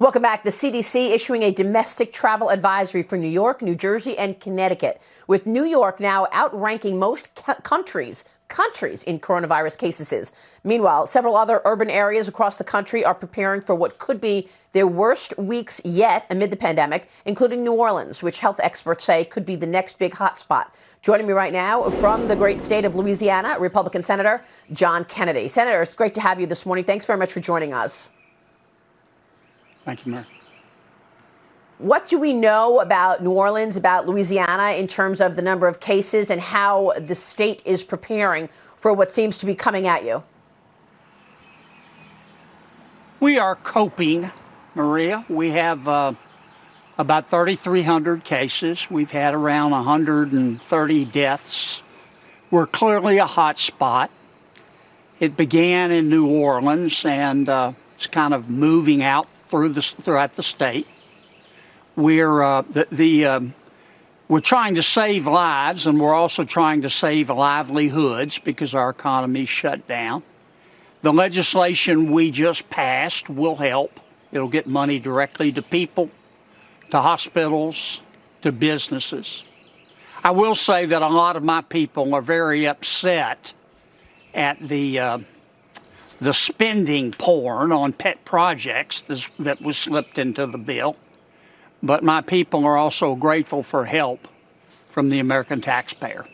Welcome back. The CDC issuing a domestic travel advisory for New York, New Jersey, and Connecticut, with New York now outranking most countries in coronavirus cases. Meanwhile, several other urban areas across the country are preparing for what could be their worst weeks yet amid the pandemic, including New Orleans, which health experts say could be the next big hotspot. Joining me right now from the great state of Louisiana, Republican Senator John Kennedy. Senator, it's great to have you this morning. Thanks very much for joining us. Thank you, Mayor. What do we know about New Orleans, about Louisiana, in terms of the number of cases and how the state is preparing for what seems to be coming at you? We are coping, Maria. We have about 3,300 cases. We've had around 130 deaths. We're clearly a hot spot. It began in New Orleans and it's kind of moving out throughout the state. We're trying to save lives, and we're also trying to save livelihoods because our economy's shut down. The legislation we just passed will help. It'll get money directly to people, to hospitals, to businesses. I will say that a lot of my people are very upset at the spending porn on pet projects that was slipped into the bill. But my people are also grateful for help from the American taxpayer.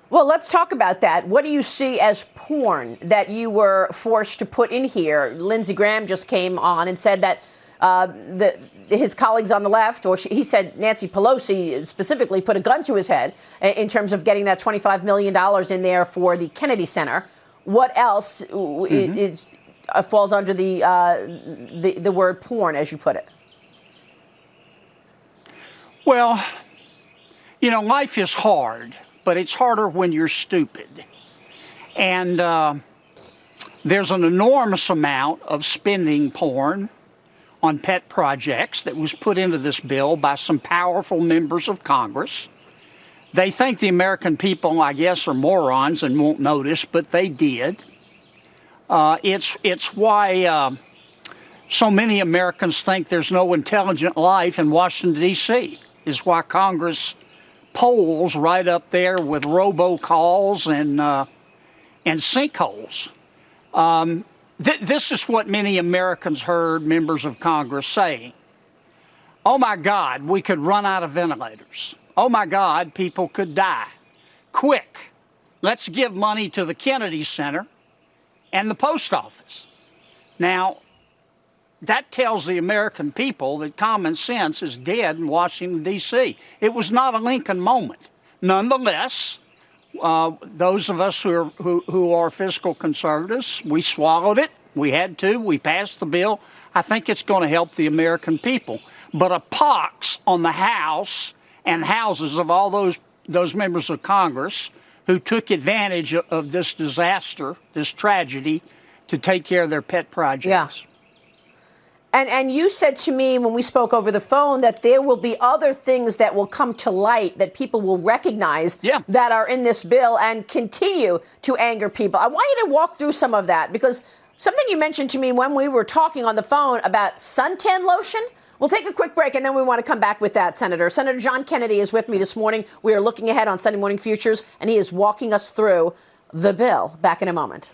Well, let's talk about that. What do you see as porn that you were forced to put in here? Lindsey Graham just came on and said that his colleagues on the left, or he said Nancy Pelosi specifically put a gun to his head in terms of getting that $25 million in there for the Kennedy Center. What else falls under the word porn, as you put it? Well, you know, life is hard, but it's harder when you're stupid. And there's an enormous amount of spending porn on pet projects that was put into this bill by some powerful members of Congress. They think the American people, I guess, are morons and won't notice, but they did. It's why so many Americans think there's no intelligent life in Washington, D.C. Is why Congress polls right up there with robocalls and sinkholes. This is what many Americans heard members of Congress saying. Oh, my God, we could run out of ventilators. Oh, my God, people could die. Quick, let's give money to the Kennedy Center and the post office. Now, that tells the American people that common sense is dead in Washington, D.C. It was not a Lincoln moment. Nonetheless, those of us who are fiscal conservatives, we swallowed it. We had to. We passed the bill. I think it's going to help the American people. But a pox on the House and houses of all those members of Congress who took advantage of this disaster, this tragedy, to take care of their pet projects. Yeah. And you said to me when we spoke over the phone that there will be other things that will come to light that people will recognize that are in this bill and continue to anger people. I want you to walk through some of that, because something you mentioned to me when we were talking on the phone about suntan lotion. We'll take a quick break, and then we want to come back with that, Senator. Senator John Kennedy is with me this morning. We are looking ahead on Sunday Morning Futures, and he is walking us through the bill. Back in a moment.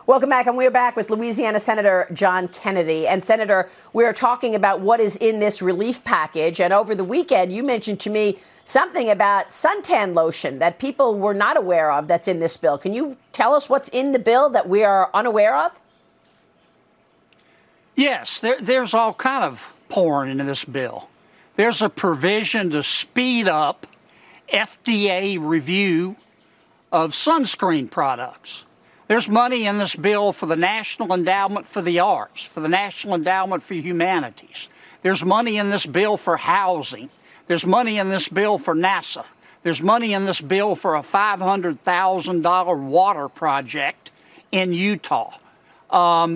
Welcome back, and we're back with Louisiana Senator John Kennedy. And Senator, we're talking about what is in this relief package. And over the weekend, you mentioned to me something about suntan lotion that people were not aware of that's in this bill. Can you tell us what's in the bill that we are unaware of? Yes, there's all kind of porn in this bill. There's a provision to speed up FDA review of sunscreen products. There's money in this bill for the National Endowment for the Arts, for the National Endowment for Humanities. There's money in this bill for housing. There's money in this bill for NASA. There's money in this bill for a $500,000 water project in Utah. I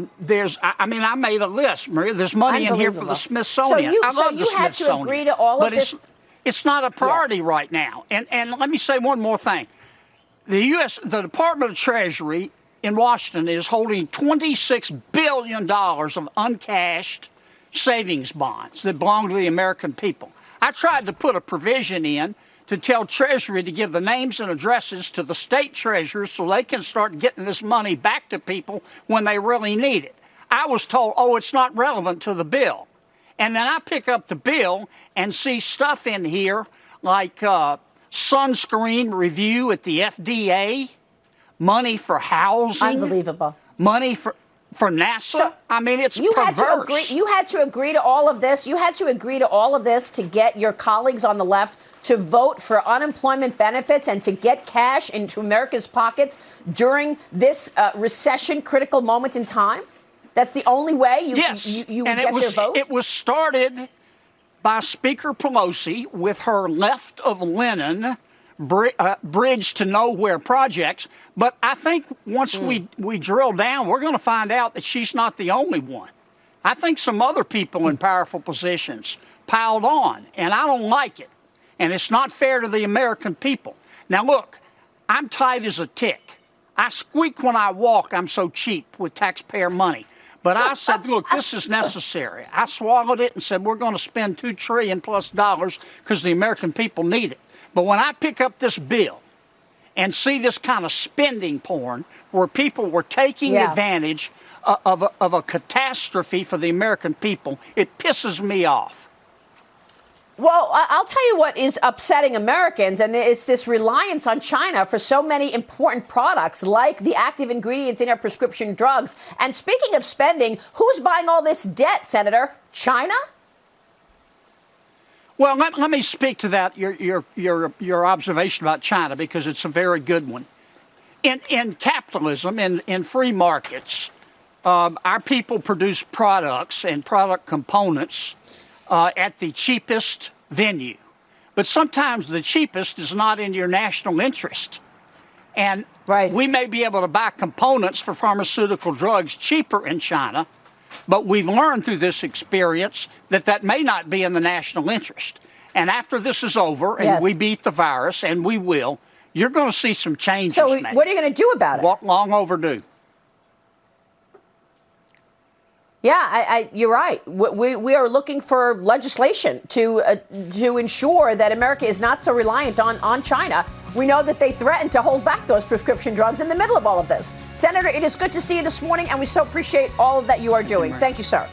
made a list, Maria. There's money in here for the Smithsonian. I love the Smithsonian. So you had to agree to all of this? It's not a priority right now. And let me say one more thing. The Department of Treasury in Washington is holding $26 billion of uncashed savings bonds that belong to the American people. I tried to put a provision in to tell Treasury to give the names and addresses to the state treasurers so they can start getting this money back to people when they really need it. I was told, oh, it's not relevant to the bill. And then I pick up the bill and see stuff in here like sunscreen review at the FDA, money for housing. Unbelievable. Money for NASA. So I mean, it's you perverse. You had to agree to all of this. You had to agree to all of this to get your colleagues on the left to vote for unemployment benefits and to get cash into America's pockets during this recession critical moment in time? That's the only way you would get their vote? It was started by Speaker Pelosi with her left of Lenin bridge to nowhere projects. But I think once we drill down, we're going to find out that she's not the only one. I think some other people in powerful positions piled on, and I don't like it. And it's not fair to the American people. Now, look, I'm tight as a tick. I squeak when I walk. I'm so cheap with taxpayer money. But I said, look, this is necessary. I swallowed it and said, we're going to spend $2 trillion plus because the American people need it. But when I pick up this bill and see this kind of spending porn where people were taking advantage of a catastrophe for the American people, it pisses me off. Well, I'll tell you what is upsetting Americans, and it's this reliance on China for so many important products like the active ingredients in our prescription drugs. And speaking of spending, who's buying all this debt, Senator? China? Well, let me speak to that, your observation about China, because it's a very good one. In capitalism, in free markets, our people produce products and product components at the cheapest venue. But sometimes the cheapest is not in your national interest. And we may be able to buy components for pharmaceutical drugs cheaper in China, but we've learned through this experience that may not be in the national interest. And after this is over and we beat the virus, and we will, you're going to see some changes made. What are you going to do about it? Long overdue. Yeah, you're right. We are looking for legislation to ensure that America is not so reliant on China. We know that they threatened to hold back those prescription drugs in the middle of all of this. Senator, it is good to see you this morning, and we so appreciate all of that you are doing. Thank you, sir.